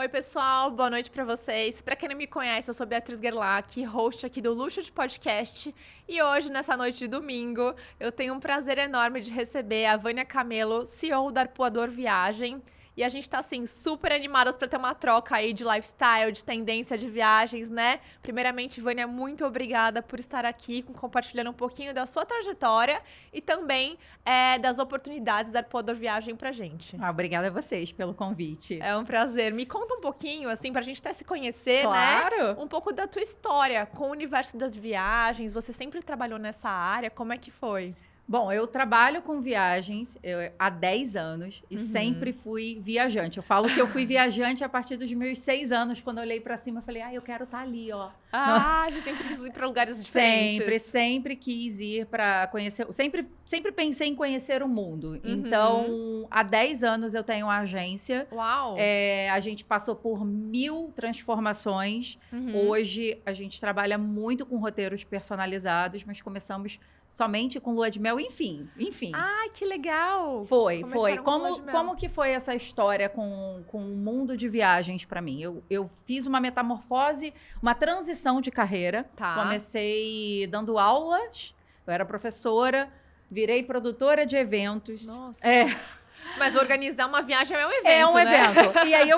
Oi, pessoal, boa noite pra vocês. Pra quem não me conhece, eu sou Beatriz Gerlach, host aqui do Luxo de Podcast. E hoje, nessa noite de domingo, eu tenho um prazer enorme de receber a Vânia Camelo, CEO da Arpoador Viagem. E a gente tá, assim, super animadas pra ter uma troca aí de lifestyle, de tendência de viagens, né? Primeiramente, Vânia, muito obrigada por estar aqui, compartilhando um pouquinho da sua trajetória e também das oportunidades da Arpoador Viagem pra gente. Obrigada a vocês pelo convite. É um prazer. Me conta um pouquinho, assim, pra gente até se conhecer, Claro. né? Um pouco da tua história com o universo das viagens. Você sempre trabalhou nessa área? Como é que foi? Bom, eu trabalho com viagens há 10 anos e sempre fui viajante. Eu falo que eu fui viajante a partir dos meus 6 anos, quando eu olhei pra cima e falei, eu quero estar ali, ó. Ah, você sempre quis ir pra lugares diferentes. Sempre quis ir para conhecer, sempre pensei em conhecer o mundo. Então, há 10 anos eu tenho uma agência. Uau! A gente passou por 1000 transformações. Hoje, a gente trabalha muito com roteiros personalizados, mas começamos somente com lua de mel, enfim. Ah, que legal! Foi. Começaram com lua de mel. Como que foi essa história com o mundo de viagens para mim? Eu fiz uma metamorfose, uma transição de carreira. Tá. Comecei dando aulas, eu era professora, virei produtora de eventos. Nossa! Mas organizar uma viagem é um evento, É um né? evento. E aí,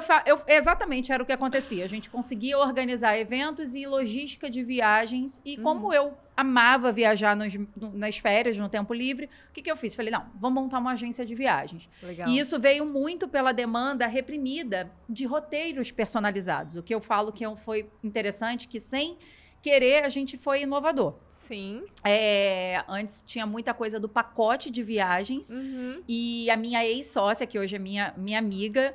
exatamente, era o que acontecia. A gente conseguia organizar eventos e logística de viagens. E como eu amava viajar nas férias, no tempo livre, o que eu fiz? Falei, não, vamos montar uma agência de viagens. Legal. E isso veio muito pela demanda reprimida de roteiros personalizados. O que eu falo que foi interessante, que sem querer a gente foi inovador. Sim. Antes tinha muita coisa do pacote de viagens. E a minha ex-sócia, que hoje é minha amiga,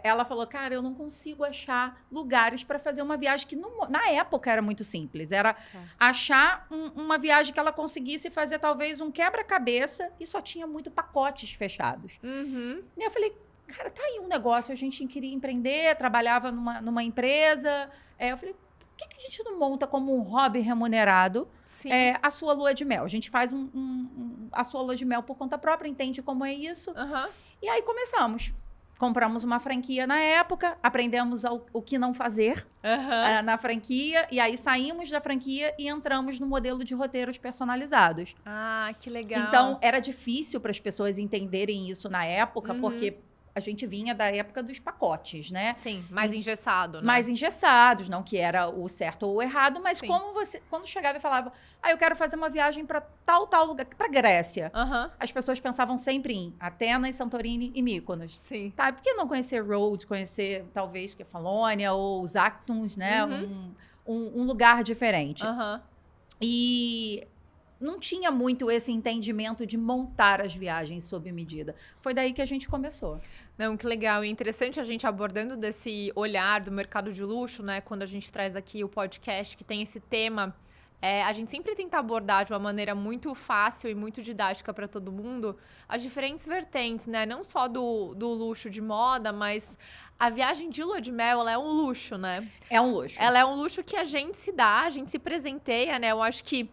ela falou, cara, eu não consigo achar lugares para fazer uma viagem que na época era muito simples. Era achar uma viagem que ela conseguisse fazer talvez um quebra-cabeça e só tinha muito pacotes fechados. E eu falei, cara, tá aí um negócio, a gente queria empreender, trabalhava numa empresa. Eu falei, por que a gente não monta como um hobby remunerado a sua lua de mel? A gente faz a sua lua de mel por conta própria, entende como é isso. E aí começamos. Compramos uma franquia na época, aprendemos o que não fazer na franquia, e aí saímos da franquia e entramos no modelo de roteiros personalizados. Ah, que legal. Então, era difícil para as pessoas entenderem isso na época, porque a gente vinha da época dos pacotes, né? Sim, mais engessado, né? Mais engessados, não que era o certo ou o errado, mas como você, quando chegava e falava, eu quero fazer uma viagem para tal lugar, para Grécia. As pessoas pensavam sempre em Atenas, Santorini e Mykonos. Sim. Tá, por que não conhecer Rhodes, conhecer talvez Kefalônia ou os Actons, né? Um lugar diferente. E não tinha muito esse entendimento de montar as viagens sob medida. Foi daí que a gente começou. Não, que legal. E interessante a gente abordando desse olhar do mercado de luxo, né? Quando a gente traz aqui o podcast que tem esse tema, a gente sempre tenta abordar de uma maneira muito fácil e muito didática para todo mundo as diferentes vertentes, né? Não só do luxo de moda, mas a viagem de lua de mel, ela é um luxo, né? É um luxo. Ela é um luxo que a gente se dá, a gente se presenteia, né? Eu acho que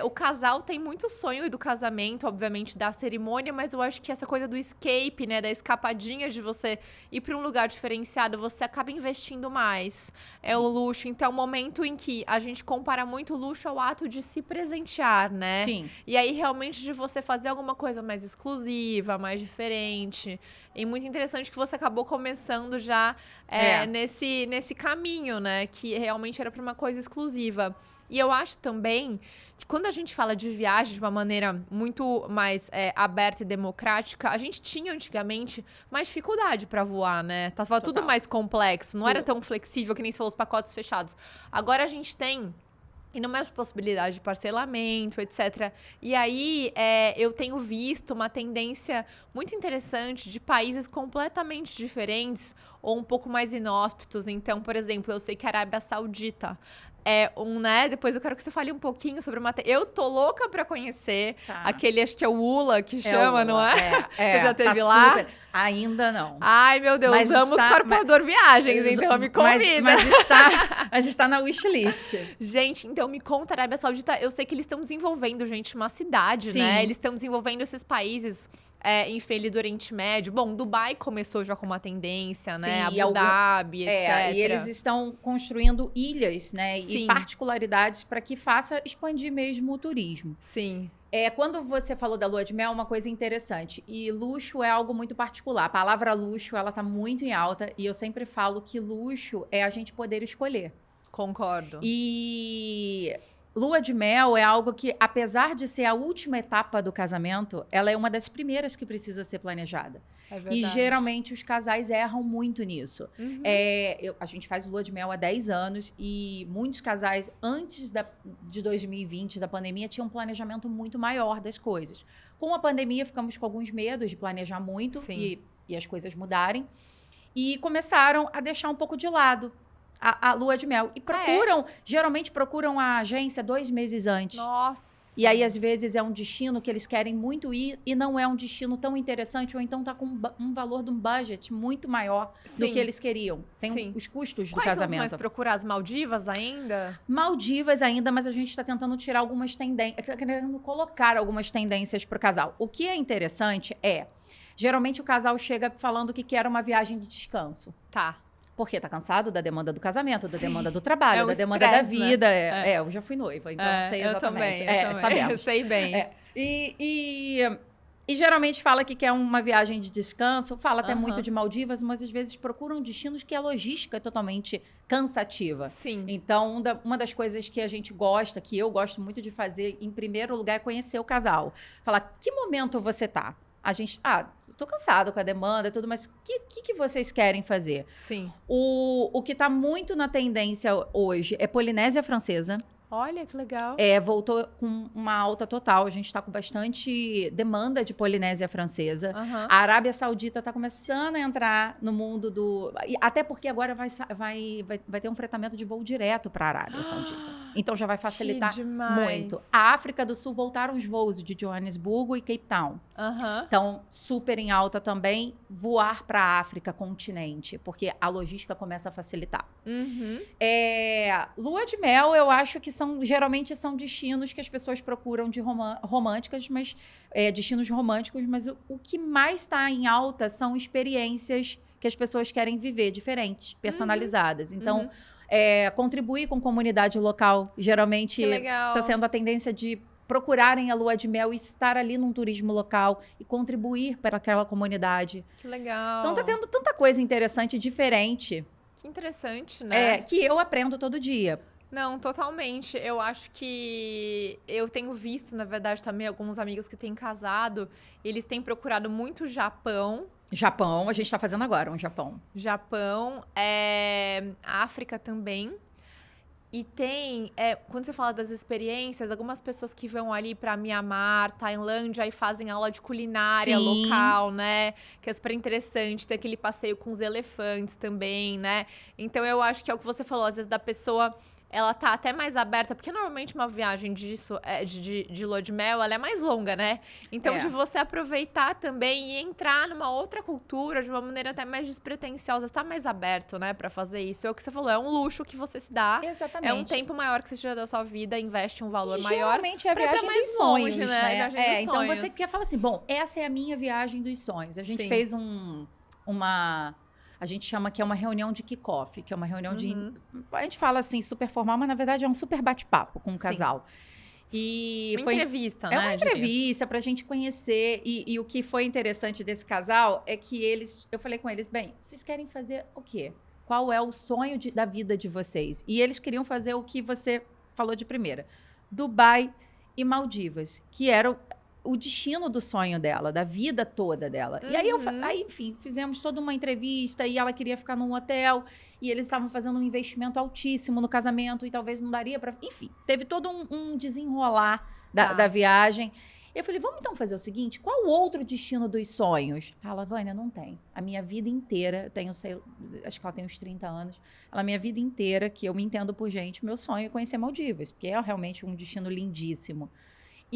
o casal tem muito sonho do casamento, obviamente, da cerimônia, mas eu acho que essa coisa do escape, né, da escapadinha de você ir para um lugar diferenciado, você acaba investindo mais. É o luxo. Então, é um momento em que a gente compara muito o luxo ao ato de se presentear, né? Sim. E aí, realmente, de você fazer alguma coisa mais exclusiva, mais diferente. E muito interessante que você acabou começando já nesse caminho, né? Que realmente era para uma coisa exclusiva. E eu acho também que quando a gente fala de viagem de uma maneira muito mais aberta e democrática, a gente tinha antigamente mais dificuldade para voar, né? Tava tudo mais complexo, não era tão flexível que nem se falou os pacotes fechados. Agora a gente tem inúmeras possibilidades de parcelamento, etc. E aí, eu tenho visto uma tendência muito interessante de países completamente diferentes ou um pouco mais inóspitos. Então, por exemplo, eu sei que a Arábia Saudita né? Depois eu quero que você fale um pouquinho sobre uma... Eu tô louca pra conhecer aquele, acho que é o Ula que chama, Ula, não é? Você já teve tá lá? Super. Ainda não. Ai, meu Deus, Mas vamos para o Arpoador Viagens, então me convida. Mas está na wishlist. Gente, então me conta, Arábia Saudita, eu sei que eles estão desenvolvendo, gente, uma cidade, né? Eles estão desenvolvendo esses países enfim, ali do Oriente Médio. Bom, Dubai começou já com uma tendência, né? Sim, Abu Dhabi, etc. E eles estão construindo ilhas, né? Sim. E particularidades para que faça expandir mesmo o turismo. Sim. Quando você falou da lua de mel, uma coisa interessante. E luxo é algo muito particular. A palavra luxo, ela tá muito em alta. E eu sempre falo que luxo é a gente poder escolher. Concordo. E lua de mel é algo que, apesar de ser a última etapa do casamento, ela é uma das primeiras que precisa ser planejada. É verdade. E geralmente os casais erram muito nisso. Uhum. A gente faz lua de mel há 10 anos e muitos casais, antes de 2020, da pandemia, tinham um planejamento muito maior das coisas. Com a pandemia, ficamos com alguns medos de planejar muito e as coisas mudarem. E começaram a deixar um pouco de lado a lua de mel. E geralmente procuram a agência 2 meses antes. Nossa! E aí, às vezes, é um destino que eles querem muito ir e não é um destino tão interessante, ou então tá com um valor de um budget muito maior do que eles queriam. Tem os custos do casamento. Quais são os mais procurados? Maldivas ainda? Maldivas ainda, mas a gente está tentando tirar algumas tendências, querendo colocar algumas tendências para o casal. O que é interessante geralmente o casal chega falando que quer uma viagem de descanso. Tá. Porque tá cansado da demanda do casamento, da demanda do trabalho, da demanda stress, da vida. né? Eu já fui noiva, então sei eu exatamente. Também. Sabemos. Eu sei bem. E geralmente fala que quer uma viagem de descanso, fala até muito de Maldivas, mas às vezes procuram destinos que a logística é totalmente cansativa. Sim. Então, uma das coisas que a gente gosta, que eu gosto muito de fazer, em primeiro lugar, é conhecer o casal. Falar, que momento você tá? A gente, tô cansado com a demanda e tudo, mas o que vocês querem fazer? Sim. O que tá muito na tendência hoje é Polinésia Francesa. Olha, que legal. Voltou com uma alta total. A gente está com bastante demanda de Polinésia Francesa. A Arábia Saudita está começando a entrar no mundo do... Até porque agora vai ter um fretamento de voo direto para a Arábia Saudita. Então já vai facilitar muito. A África do Sul voltaram os voos de Joanesburgo e Cape Town. Então, super em alta também voar para a África continente, porque a logística começa a facilitar. Lua de mel, eu acho que geralmente são destinos que as pessoas procuram de românticas, mas destinos românticos, mas o que mais está em alta são experiências que as pessoas querem viver, diferentes, personalizadas. Então, contribuir com comunidade local, geralmente está sendo a tendência de procurarem a lua de mel e estar ali num turismo local e contribuir para aquela comunidade. Que legal. Então, tá tendo tanta coisa interessante, diferente. Que interessante, né? Que eu aprendo todo dia. Não, totalmente. Eu acho que eu tenho visto, na verdade, também alguns amigos que têm casado, eles têm procurado muito Japão. Japão, a gente está fazendo agora um Japão. África também. E tem, quando você fala das experiências, algumas pessoas que vão ali para Mianmar, Tailândia, e fazem aula de culinária local, né? Que é super interessante. Tem aquele passeio com os elefantes também, né? Então, eu acho que é o que você falou, às vezes, da pessoa... Ela tá até mais aberta, porque normalmente uma viagem de lua de mel, ela é mais longa, né? Então, de você aproveitar também e entrar numa outra cultura de uma maneira até mais despretensiosa, está mais aberto, né, pra fazer isso. É o que você falou, é um luxo que você se dá. Exatamente. É um tempo maior que você tira da sua vida, investe um valor maior. Geralmente é a viagem dos sonhos, né? A viagem dos então sonhos. você quer falar assim, bom, essa é a minha viagem dos sonhos. A gente fez a gente chama que é uma reunião de kick-off, que é uma reunião de... A gente fala assim, super formal, mas na verdade é um super bate-papo com o casal. E uma entrevista, né? É uma entrevista pra gente conhecer. E o que foi interessante desse casal é que eu falei com eles, bem, vocês querem fazer o quê? Qual é o sonho da vida de vocês? E eles queriam fazer o que você falou de primeira. Dubai e Maldivas, que era o destino do sonho dela, da vida toda dela. E aí, enfim, fizemos toda uma entrevista e ela queria ficar num hotel e eles estavam fazendo um investimento altíssimo no casamento e talvez não daria para... Enfim, teve todo um desenrolar da viagem. Eu falei, vamos então fazer o seguinte, qual o outro destino dos sonhos? Ela, Vânia, não tem. A minha vida inteira, acho que ela tem uns 30 anos, a minha vida inteira, que eu me entendo por gente, meu sonho é conhecer Maldivas, porque é realmente um destino lindíssimo.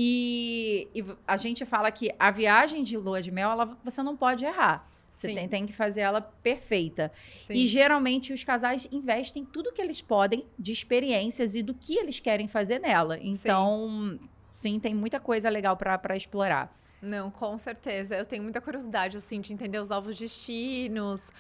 E a gente fala que a viagem de lua de mel, você não pode errar. Você tem que fazer ela perfeita. Sim. E geralmente os casais investem tudo que eles podem de experiências e do que eles querem fazer nela. Então, sim tem muita coisa legal para explorar. Não, com certeza. Eu tenho muita curiosidade, assim, de entender os novos destinos.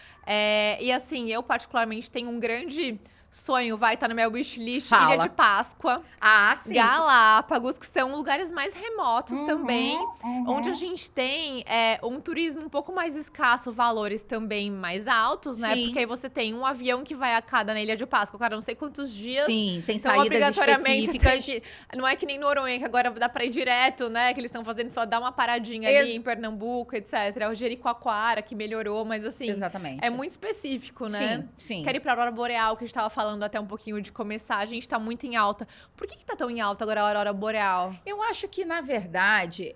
E assim, eu particularmente tenho um grande sonho, vai estar na minha wishlist, Fala. Ilha de Páscoa. Ah, sim. Galápagos, que são lugares mais remotos também, onde a gente tem um turismo um pouco mais escasso, valores também mais altos, né? Sim. Porque aí você tem um avião que vai a cada na Ilha de Páscoa, cara, não sei quantos dias. Sim, tem Então, saídas obrigatoriamente, específicas. você tem que, não é que nem Noronha, que agora dá pra ir direto, né? Que eles estão fazendo só dar uma paradinha ali em Pernambuco, etc. O Jericoacoara, que melhorou, mas assim... Exatamente. É muito específico, né? Sim. Quero ir pra Aurora Boreal, que a gente tava falando até um pouquinho de começar. A gente tá muito em alta. Por que tá tão em alta agora a Aurora Boreal? Eu acho que, na verdade,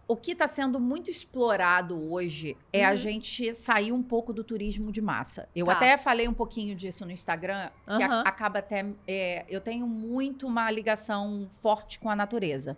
o que está sendo muito explorado hoje é a gente sair um pouco do turismo de massa. Eu até falei um pouquinho disso no Instagram, que acaba até... eu tenho muito uma ligação forte com a natureza.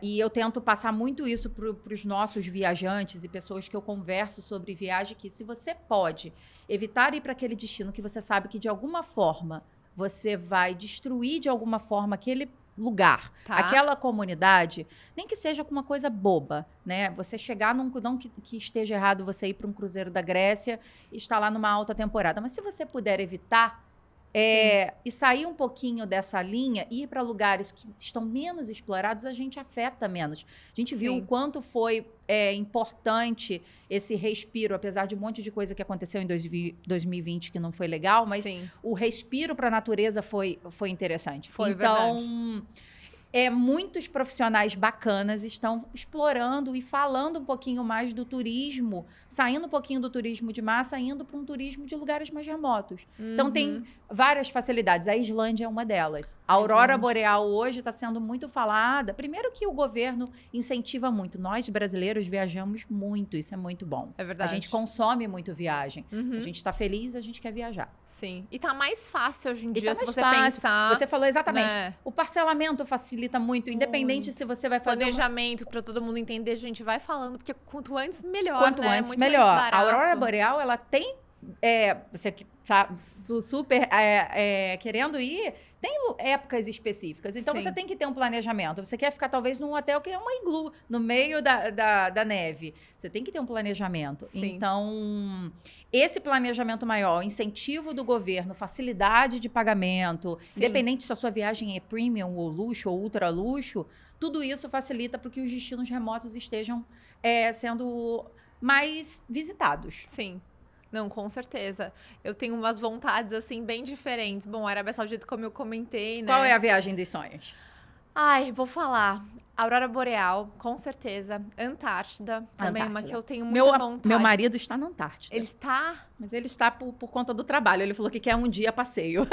E eu tento passar muito isso para os nossos viajantes e pessoas que eu converso sobre viagem, que se você pode evitar ir para aquele destino que você sabe que, de alguma forma, você vai destruir, de alguma forma, aquele lugar, aquela comunidade, nem que seja com uma coisa boba, né? Você chegar não que esteja errado você ir para um cruzeiro da Grécia e estar lá numa alta temporada, mas se você puder evitar e sair um pouquinho dessa linha e ir para lugares que estão menos explorados, a gente afeta menos. A gente viu o quanto foi importante esse respiro, apesar de um monte de coisa que aconteceu em 2020 que não foi legal, mas o respiro para a natureza foi interessante. Foi verdade. Muitos profissionais bacanas estão explorando e falando um pouquinho mais do turismo, saindo um pouquinho do turismo de massa, indo para um turismo de lugares mais remotos. Então, tem várias facilidades. A Islândia é uma delas. A Aurora Boreal hoje está sendo muito falada. Primeiro que o governo incentiva muito. Nós, brasileiros, viajamos muito. Isso é muito bom. É verdade. A gente consome muito viagem. A gente está feliz, a gente quer viajar. Sim. E tá mais fácil hoje em dia, se você fácil. pensar. Você falou exatamente. Né? O parcelamento facilita muito, independente se você vai fazer planejamento para todo mundo entender, a gente vai falando, porque quanto antes melhor, quanto né? antes muito melhor. Mais a Aurora Boreal, ela tem você que tá super querendo ir, tem épocas específicas. Então, você tem que ter um planejamento. Você quer ficar, talvez, num hotel que é uma iglu, no meio da neve. Você tem que ter um planejamento. Então, esse planejamento maior, incentivo do governo, facilidade de pagamento, independente se a sua viagem é premium ou luxo ou ultra luxo, tudo isso facilita para que os destinos remotos estejam sendo mais visitados. Sim. Não, com certeza. Eu tenho umas vontades, assim, bem diferentes. Bom, a Arábia Saudita, como eu comentei, né? Qual é a viagem dos sonhos? Ai, vou falar. Aurora Boreal, com certeza. Antártida, também uma que eu tenho muita vontade. Meu marido está na Antártida. Ele está? Mas ele está por conta do trabalho. Ele falou que quer um dia passeio.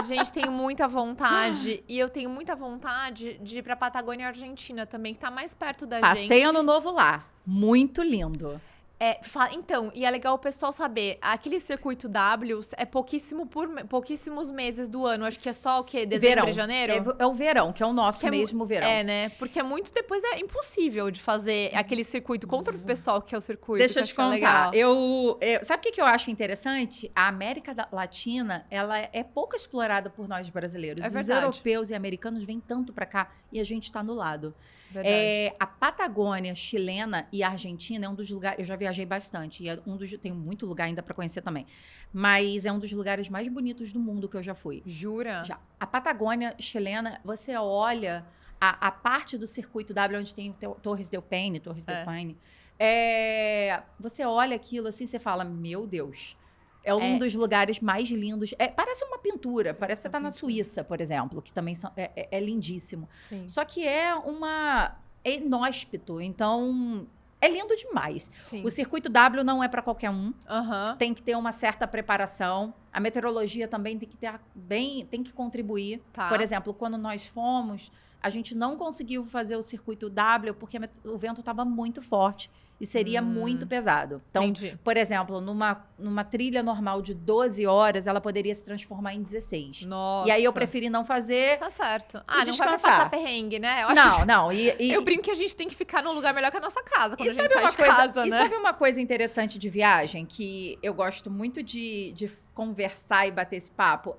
Gente, tenho muita vontade. E eu tenho muita vontade de ir pra Patagônia e Argentina também, que tá mais perto da gente. Passei Ano Novo lá. Muito lindo. Então, e é legal o pessoal saber, aquele circuito W é pouquíssimos meses do ano. Acho que é só o quê? Dezembro e janeiro? É o verão, que é o nosso mesmo verão. Né? Porque muito depois é impossível de fazer aquele circuito. Conta pro pessoal que é o circuito. Deixa eu te contar. Sabe o que eu acho interessante? A América Latina, ela é pouco explorada por nós brasileiros. Os europeus e americanos vêm tanto pra cá e a gente tá no lado. A Patagônia chilena e a Argentina é um dos lugares... Eu já viajei bastante. E tenho muito lugar ainda para conhecer também. Mas é um dos lugares mais bonitos do mundo que eu já fui. Jura? Já. A Patagônia chilena, você olha a parte do circuito W, onde tem Torres del Paine. Você olha aquilo assim, você fala, meu Deus... É um dos lugares mais lindos. Parece uma pintura. Parece que você está na Suíça, por exemplo, que também é lindíssimo. Sim. Só que é inóspito. Então, é lindo demais. Sim. O circuito W não é para qualquer um. Tem que ter uma certa preparação. A meteorologia também tem que contribuir. Por exemplo, quando nós fomos, a gente não conseguiu fazer o circuito W porque o vento estava muito forte. E seria muito pesado. Então, por exemplo, numa trilha normal de 12 horas, ela poderia se transformar em 16. Nossa. E aí eu preferi não fazer. Tá certo. Não vai pra passar perrengue, né? Eu brinco que a gente tem que ficar num lugar melhor que a nossa casa, quando a gente sai de casa, né? E sabe uma coisa interessante de viagem, que eu gosto muito de conversar e bater esse papo?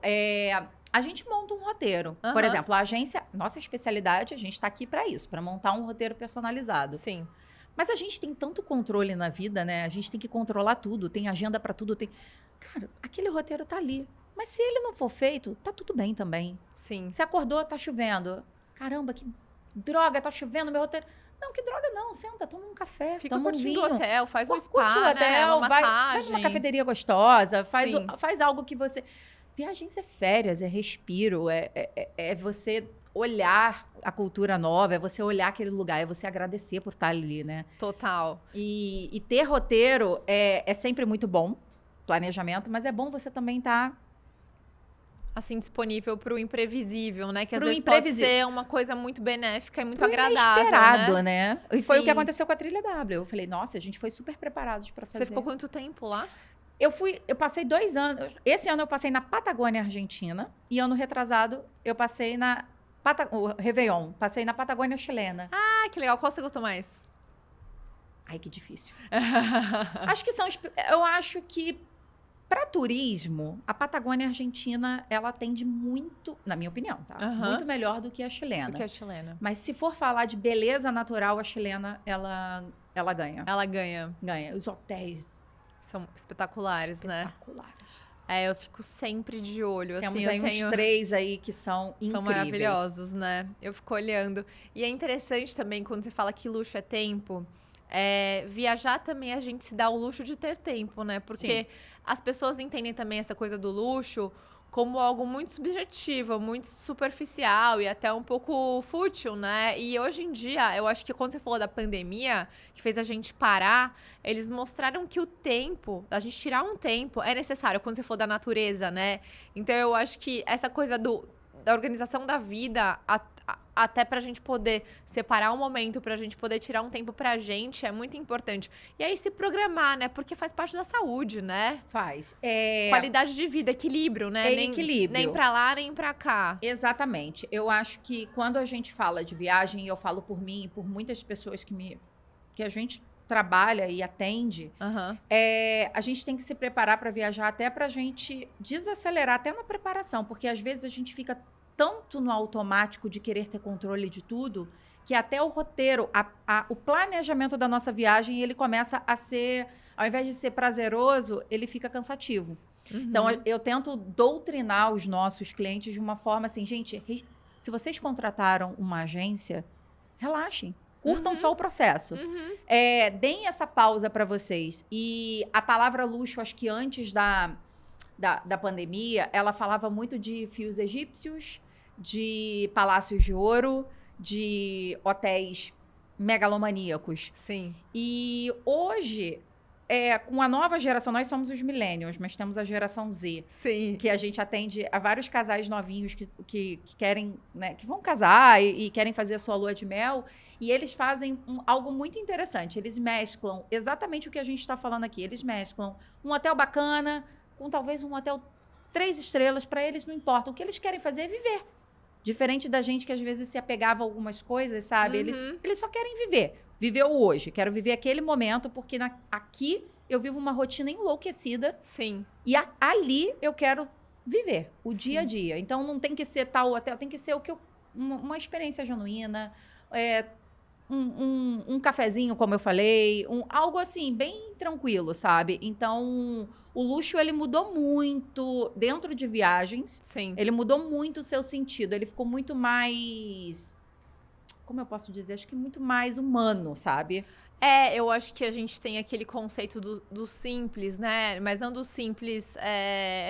A gente monta um roteiro. Por exemplo, a agência, nossa especialidade, a gente está aqui para isso, para montar um roteiro personalizado. Sim. Mas a gente tem tanto controle na vida, né? A gente tem que controlar tudo, tem agenda para tudo, tem... Cara, aquele roteiro tá ali. Mas se ele não for feito, tá tudo bem também. Sim. Você acordou, tá chovendo. Caramba, que droga, tá chovendo meu roteiro. Não, que droga não. Senta, toma um café, fica toma um vinho. Curtindo o hotel, faz um spa, curte o hotel, uma vai massagem. numa cafeteria gostosa, Sim. faz algo que você... Viagens é férias, é respiro, é você olhar a cultura nova, é você olhar aquele lugar, é você agradecer por estar ali, né? Total. E ter roteiro é sempre muito bom, planejamento, mas é bom você também estar... assim, disponível para o imprevisível, né? Que às Pro vezes pode ser uma coisa muito benéfica e muito agradável, inesperado, né? E foi o que Sim. aconteceu com a Trilha W. Eu falei, nossa, a gente foi super preparados para fazer. Você ficou quanto tempo lá? Eu passei 2 anos. Esse ano eu passei na Patagônia, Argentina. E ano retrasado, eu passei o Réveillon. Passei na Patagônia chilena. Ah, que legal. Qual você gostou mais? Ai, que difícil. Eu acho que para turismo, a Patagônia Argentina, ela atende muito, na minha opinião, tá? Muito melhor do que a chilena. Do que a chilena. Mas se for falar de beleza natural, a chilena, ela ganha. Ela ganha. Ganha. Os hotéis são espetaculares, né? Espetaculares. Eu fico sempre de olho. Temos assim, aí uns 3 aí que são incríveis. São maravilhosos, né? Eu fico olhando. E é interessante também, quando você fala que luxo é tempo, viajar também a gente se dá o luxo de ter tempo, né? Porque as pessoas entendem também essa coisa do luxo como algo muito subjetivo, muito superficial e até um pouco fútil, né? E hoje em dia, eu acho que quando você falou da pandemia, que fez a gente parar, eles mostraram que o tempo, a gente tirar um tempo, é necessário, quando você falou da natureza, né? Então, eu acho que essa coisa da organização da vida, até pra gente poder separar um momento, pra gente poder tirar um tempo pra gente, é muito importante. E aí se programar, né? Porque faz parte da saúde, né? Faz. Qualidade de vida, equilíbrio, né? Equilíbrio. Nem pra lá, nem pra cá. Exatamente. Eu acho que quando a gente fala de viagem, e eu falo por mim e por muitas pessoas que a gente trabalha e atende, a gente tem que se preparar para viajar até pra gente desacelerar, até na preparação, porque às vezes a gente fica tanto no automático de querer ter controle de tudo, que até o roteiro, o planejamento da nossa viagem, ele começa a ser, ao invés de ser prazeroso, ele fica cansativo. Então, eu tento doutrinar os nossos clientes de uma forma assim, gente, se vocês contrataram uma agência, relaxem. Curtam só o processo. Deem essa pausa para vocês. E a palavra luxo, acho que antes da pandemia, ela falava muito de fios egípcios, de palácios de ouro, de hotéis megalomaníacos. Sim. E hoje, com a nova geração, nós somos os millennials, mas temos a geração Z. Sim. Que a gente atende a vários casais novinhos que querem, né, que vão casar e querem fazer a sua lua de mel. E eles fazem algo muito interessante. Eles mesclam exatamente o que a gente está falando aqui. Eles mesclam um hotel bacana com talvez um hotel 3 estrelas. Para eles não importa. O que eles querem fazer é viver. Diferente da gente que às vezes se apegava a algumas coisas, sabe? Eles só querem viver. Viver o hoje. Quero viver aquele momento, porque aqui eu vivo uma rotina enlouquecida. Sim. E ali eu quero viver o dia a dia. Então não tem que ser tal hotel, tem que ser uma experiência genuína, um cafezinho, como eu falei, algo assim, bem tranquilo, sabe? Então, o luxo, ele mudou muito dentro de viagens. Sim. Ele mudou muito o seu sentido. Ele ficou muito mais... Como eu posso dizer? Acho que muito mais humano, sabe? Eu acho que a gente tem aquele conceito do simples, né? Mas não do simples,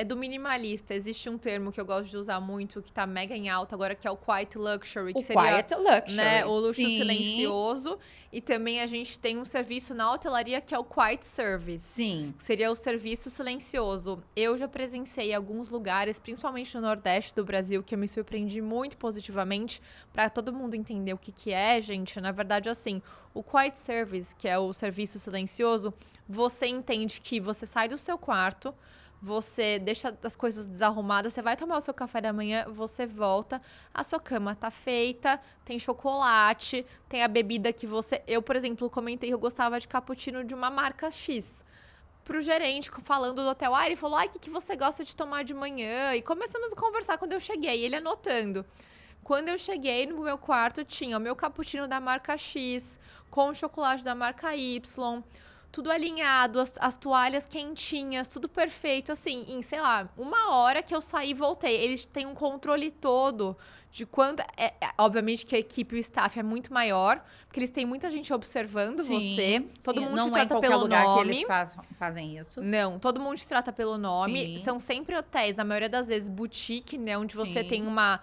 do minimalista. Existe um termo que eu gosto de usar muito, que tá mega em alta agora, que é o quiet luxury. Que seria, quiet luxury, né, o luxo sim. silencioso. E também a gente tem um serviço na hotelaria que é o quiet service. Sim. Que seria o serviço silencioso. Eu já presenciei alguns lugares, principalmente no Nordeste do Brasil, que eu me surpreendi muito positivamente. Para todo mundo entender o que é, gente. Na verdade, assim, o quiet service, que é o serviço silencioso, você entende que você sai do seu quarto, você deixa as coisas desarrumadas, você vai tomar o seu café da manhã, você volta, a sua cama tá feita, tem chocolate, tem a bebida que você... Eu, por exemplo, comentei que eu gostava de cappuccino de uma marca X. pro gerente falando do hotel. Ele falou, o que você gosta de tomar de manhã? E começamos a conversar quando eu cheguei, ele anotando. Quando eu cheguei no meu quarto, tinha o meu cappuccino da marca X, com o chocolate da marca Y, tudo alinhado, as toalhas quentinhas, tudo perfeito. Assim, em, sei lá, 1 hora que eu saí e voltei. Eles têm um controle todo de quando... obviamente que a equipe e o staff é muito maior, porque eles têm muita gente observando você. Todo mundo te trata pelo nome. Não é em qualquer lugar que eles fazem isso. Não, todo mundo te trata pelo nome. Sim. São sempre hotéis, na maioria das vezes, boutique, né? Onde você tem uma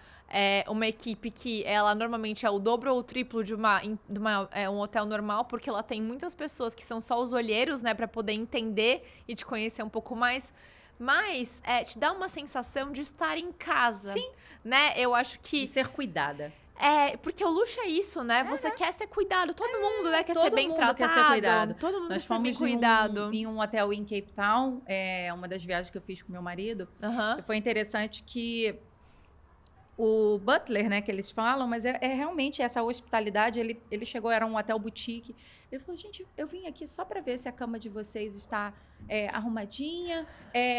equipe que ela normalmente é o dobro ou o triplo de um hotel normal, porque ela tem muitas pessoas que são só os olheiros, né? Pra poder entender e te conhecer um pouco mais. Mas te dá uma sensação de estar em casa. Sim. Né? Eu acho que... De ser cuidada. Porque o luxo é isso, né? Você quer ser cuidado. Todo mundo, né? Quer ser bem tratado. Quer ser cuidado. Todo mundo Nós quer ser bem cuidado. Nós fomos em um hotel em Cape Town, uma das viagens que eu fiz com meu marido. Foi interessante que o butler, né, que eles falam, mas realmente essa hospitalidade, ele chegou, era um hotel boutique. Ele falou, gente, eu vim aqui só para ver se a cama de vocês está arrumadinha,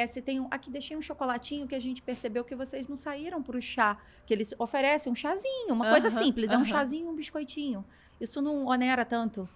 se tem aqui deixei um chocolatinho que a gente percebeu que vocês não saíram para o chá, que eles oferecem um chazinho, uma coisa simples, é um chazinho, um biscoitinho. Isso não onera tanto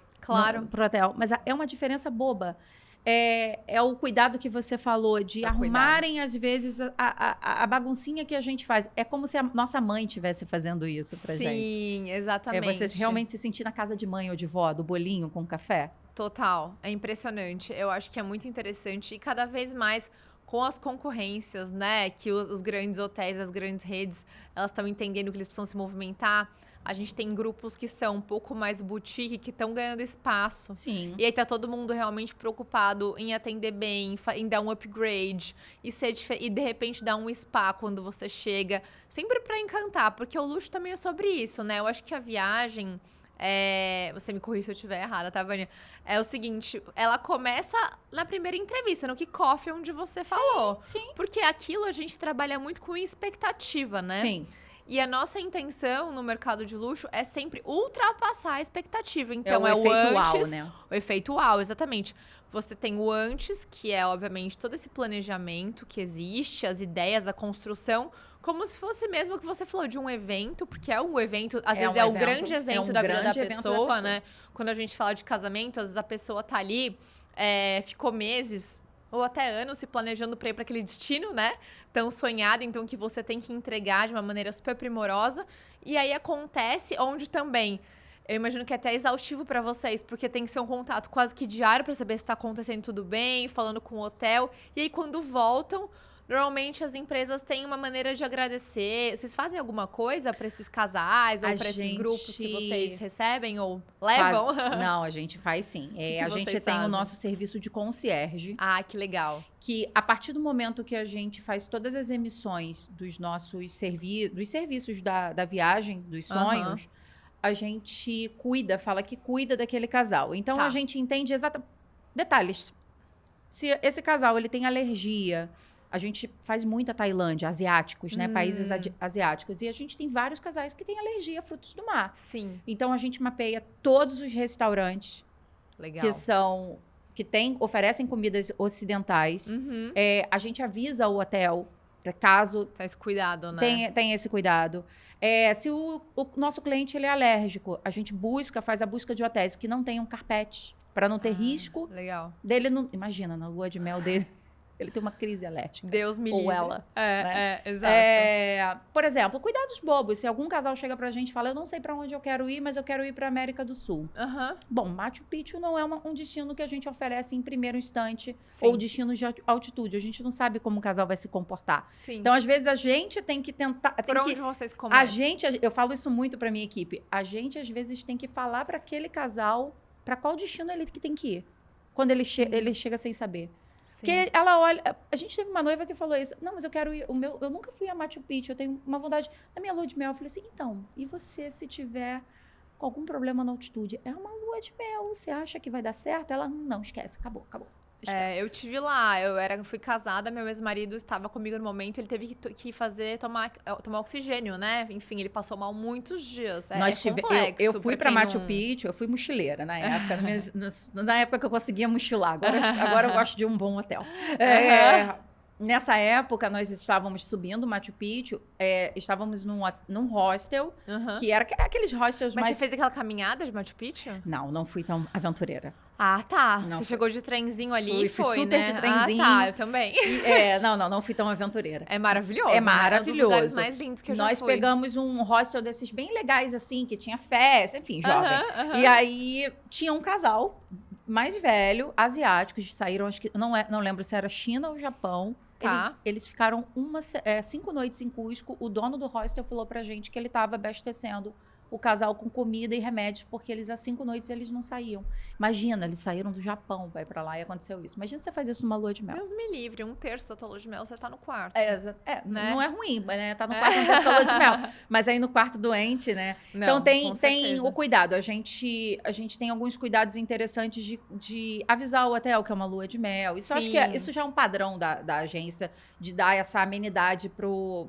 pro hotel, mas é uma diferença boba. É o cuidado que você falou, de arrumarem, às vezes, a baguncinha que a gente faz. É como se a nossa mãe estivesse fazendo isso pra gente. Sim, exatamente. Você realmente se sentir na casa de mãe ou de vó, do bolinho com café. Total. É impressionante. Eu acho que é muito interessante. E cada vez mais com as concorrências, né? Que os grandes hotéis, as grandes redes, elas estão entendendo que eles precisam se movimentar. A gente tem grupos que são um pouco mais boutique, que estão ganhando espaço. Sim. E aí tá todo mundo realmente preocupado em atender bem, em dar um upgrade. E de repente dar um spa quando você chega. Sempre pra encantar, porque o luxo também é sobre isso, né? Eu acho que a viagem... você me corrija se eu estiver errada, tá, Vânia? É o seguinte, ela começa na primeira entrevista, no kickoff, onde você falou. Sim. Porque aquilo a gente trabalha muito com expectativa, né? Sim. E a nossa intenção no mercado de luxo é sempre ultrapassar a expectativa. Então, o efeito antes, uau, né? O efeito uau, exatamente. Você tem o antes, que é, obviamente, todo esse planejamento que existe, as ideias, a construção, como se fosse mesmo que você falou de um evento, porque é um evento, às vezes o grande evento da vida da pessoa, né? Quando a gente fala de casamento, às vezes a pessoa tá ali, ficou meses ou até anos se planejando para ir para aquele destino, né? Tão sonhado, então que você tem que entregar de uma maneira super primorosa. E aí acontece onde também, eu imagino que é até exaustivo para vocês, porque tem que ser um contato quase que diário para saber se está acontecendo tudo bem, falando com o hotel. E aí quando voltam, normalmente as empresas têm uma maneira de agradecer. Vocês fazem alguma coisa para esses casais ou para esses grupos que vocês recebem ou levam? Não, a gente faz sim. A gente tem o nosso serviço de concierge. Ah, que legal. Que a partir do momento que a gente faz todas as emissões dos nossos dos serviços da viagem, dos sonhos, a gente fala que cuida daquele casal. Então a gente entende detalhes. Se esse casal ele tem alergia, a gente faz muita Tailândia, asiáticos, né? Países asiáticos. E a gente tem vários casais que têm alergia a frutos do mar. Sim. Então, a gente mapeia todos os restaurantes que oferecem comidas ocidentais. A gente avisa o hotel, para caso... Tá esse cuidado, né? Tem esse cuidado. Se o nosso cliente ele é alérgico, a gente faz a busca de hotéis que não tenham carpete, para não ter risco dele. Imagina, na lua de mel dele... Ele tem uma crise alérgica. Deus me livre. Ou ela. Exato. Por exemplo, cuidados bobos. Se algum casal chega pra gente e fala, eu não sei pra onde eu quero ir, mas eu quero ir pra América do Sul. Bom, Machu Picchu não é um destino que a gente oferece em primeiro instante. Sim. Ou destinos de altitude. A gente não sabe como o casal vai se comportar. Sim. Então, às vezes, a gente tem que tentar... onde vocês começam? Eu falo isso muito pra minha equipe. A gente, às vezes, tem que falar pra aquele casal pra qual destino ele tem que ir. Quando ele chega sem saber. Sim. Porque ela olha... A gente teve uma noiva que falou isso. Não, mas eu quero ir... Eu nunca fui a Machu Picchu. Eu tenho uma vontade... Na minha lua de mel, eu falei assim, então... E você, se tiver algum problema na altitude? É uma lua de mel. Você acha que vai dar certo? Ela, não, esquece. Acabou. esquece. Eu tive lá, fui casada, meu ex-marido estava comigo no momento, ele teve que tomar oxigênio, né? Enfim, ele passou mal muitos dias. Complexo. Eu fui pra Machu Picchu, eu fui mochileira na época, na época que eu conseguia mochilar. Agora eu gosto de um bom hotel. Nessa época, nós estávamos subindo Machu Picchu, estávamos num hostel, que era aqueles hostels Mas mais... você fez aquela caminhada de Machu Picchu? Não fui tão aventureira. Ah, tá. Não, você chegou de trenzinho ali e fui foi, super né? de trenzinho. Ah, tá, eu também. Não fui tão aventureira. É maravilhoso, É maravilhoso. É um dos lugares mais lindos que eu já fui. Nós pegamos um hostel desses bem legais, assim, que tinha festa, enfim, jovem. E aí, tinha um casal mais velho, asiáticos, saíram, acho que, não lembro se era China ou Japão. Tá. Eles ficaram 5 noites em Cusco. O dono do hostel falou pra gente que ele estava abastecendo o casal com comida e remédios, porque eles, há 5 noites, eles não saíam. Imagina, eles saíram do Japão, vai pra lá e aconteceu isso. Imagina você faz isso numa lua de mel. Deus me livre, 1/3 da tua lua de mel, você tá no quarto. Né? Não é ruim, né? Tá no quarto da lua de mel. Mas aí no quarto doente, né? Não, então tem o cuidado. A gente tem alguns cuidados interessantes de avisar o hotel que é uma lua de mel. Isso, acho que isso já é um padrão da agência, de dar essa amenidade pro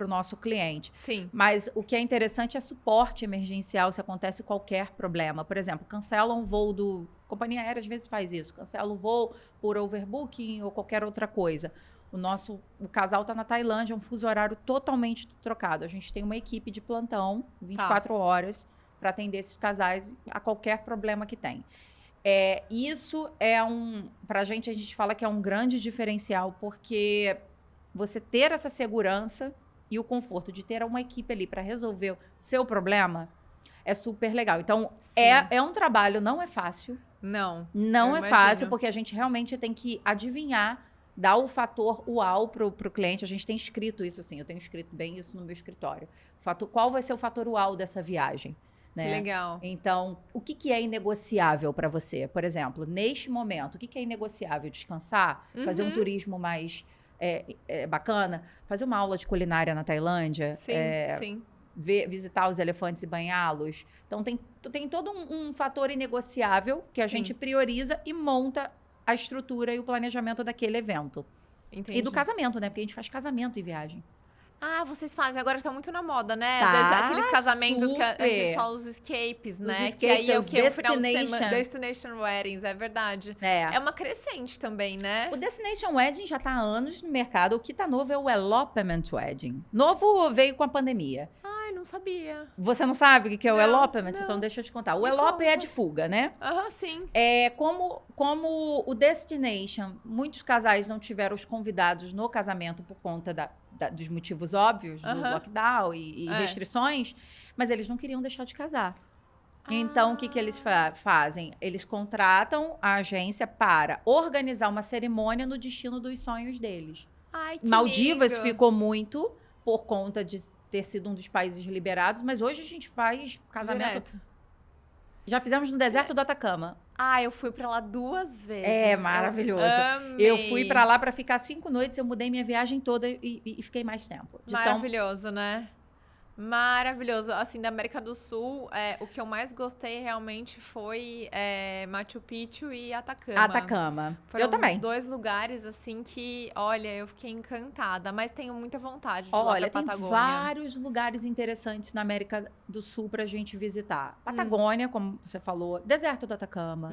nosso cliente. Sim. Mas o que é interessante é suporte emergencial se acontece qualquer problema. Por exemplo, cancela um voo do... Companhia aérea às vezes faz isso. Cancela o voo por overbooking ou qualquer outra coisa. O casal está na Tailândia, é um fuso horário totalmente trocado. A gente tem uma equipe de plantão, 24 horas, para atender esses casais a qualquer problema que tem. Isso pra gente, a gente fala que é um grande diferencial, porque você ter essa segurança e o conforto de ter uma equipe ali para resolver o seu problema é super legal. Então, é um trabalho, não é fácil. Não é fácil, porque a gente realmente tem que adivinhar, dar o fator uau pro cliente. A gente tem escrito isso, assim, eu tenho escrito bem isso no meu escritório. Qual vai ser o fator uau dessa viagem? Né? Que legal. Então, o que é inegociável para você? Por exemplo, neste momento, o que é inegociável? Descansar? Fazer um turismo mais bacana? Fazer uma aula de culinária na Tailândia? Sim. Visitar os elefantes e banhá-los. Então, tem todo um fator inegociável que a gente prioriza e monta a estrutura e o planejamento daquele evento. Entendi. E do casamento, né? Porque a gente faz casamento e viagem. Ah, vocês fazem. Agora tá muito na moda, né? Tá, às vezes aqueles casamentos super. que a gente só os escapes, né? Os escapes, que aí é os o que? O final de destination. semana. Destination weddings, é verdade. É uma crescente também, né? O Destination Wedding já tá há anos no mercado. O que tá novo é o Elopement Wedding. Novo veio com a pandemia. Ai, não sabia. Você não sabe o que é o Elopement? Não. Então deixa eu te contar. O Elope é de fuga, né? Sim. Como o Destination, muitos casais não tiveram os convidados no casamento por conta dos motivos óbvios, do lockdown e restrições, mas eles não queriam deixar de casar. Então, o que eles fazem? Eles contratam a agência para organizar uma cerimônia no destino dos sonhos deles. Ai, que Maldivas lindo. ficou muito por conta de ter sido um dos países liberados, mas hoje a gente faz casamento... Direto. Já fizemos no deserto do Atacama. Eu fui pra lá 2 vezes. É maravilhoso. Eu fui pra lá pra ficar 5 noites, eu mudei minha viagem toda e fiquei mais tempo. Maravilhoso, né? Maravilhoso. Assim, da América do Sul, o que eu mais gostei realmente foi Machu Picchu e Atacama. Eu também. 2 lugares, assim, que, olha, eu fiquei encantada. Mas tenho muita vontade de ir lá pra Patagônia. Tem vários lugares interessantes na América do Sul pra gente visitar. Patagônia, como você falou, deserto do Atacama.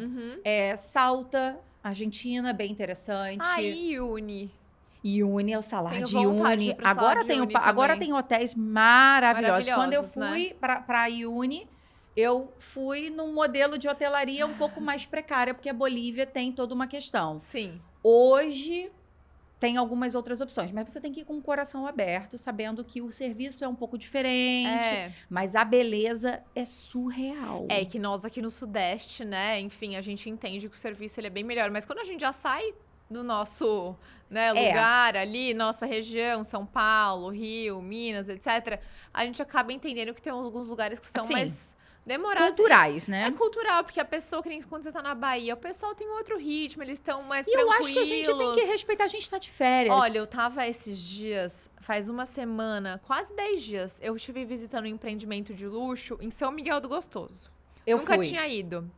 Salta, Argentina, bem interessante. Iuni. Iuni é o salar de Iuni. Iuni. Agora tem hotéis maravilhosos. Quando eu fui para Iuni, eu fui num modelo de hotelaria um pouco mais precária, porque a Bolívia tem toda uma questão. Sim. Hoje tem algumas outras opções, mas você tem que ir com o coração aberto, sabendo que o serviço é um pouco diferente, mas a beleza é surreal. Que nós aqui no Sudeste, né? Enfim, a gente entende que o serviço ele é bem melhor, mas quando a gente já sai do nosso lugar ali, nossa região, São Paulo, Rio, Minas, etc., a gente acaba entendendo que tem alguns lugares que são mais demorados. Culturais, né? É cultural, porque a pessoa, que nem quando você tá na Bahia, o pessoal tem outro ritmo, eles estão mais e tranquilos. Eu acho que a gente tem que respeitar, a gente tá de férias. Olha, eu tava esses dias, faz uma semana, quase 10 dias, eu estive visitando um empreendimento de luxo em São Miguel do Gostoso. Nunca tinha ido.